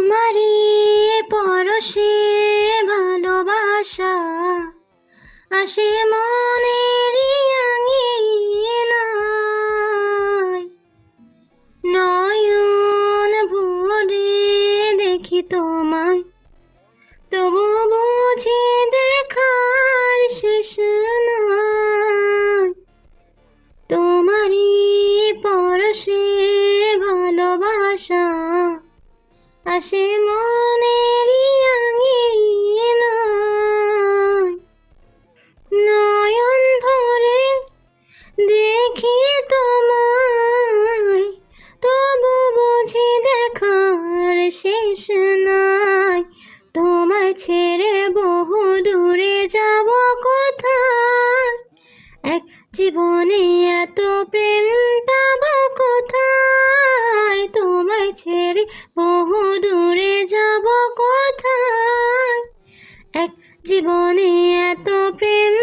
তোমারই পরশে ভালোবাসা আসে মনের আঙিনায়, নয়ন ভরে দেখি তোমায়, তবু বুঝি দেখার শেষ নয়। তোমারই পরশে ভালোবাসা আসে মনের আঙিনায়, নয়ন ভরে দেখি তোমায়, তবু বুঝি দেখার শেষ নাই। তোমায় ছেড়ে বহু দূরে যাব কোথায়, এক জীবনে এত প্রেম পাবো কোথায়। তোমায় ছেড়ে বহু দূরে যাব কোথায়, এক জীবনে এত প্রেম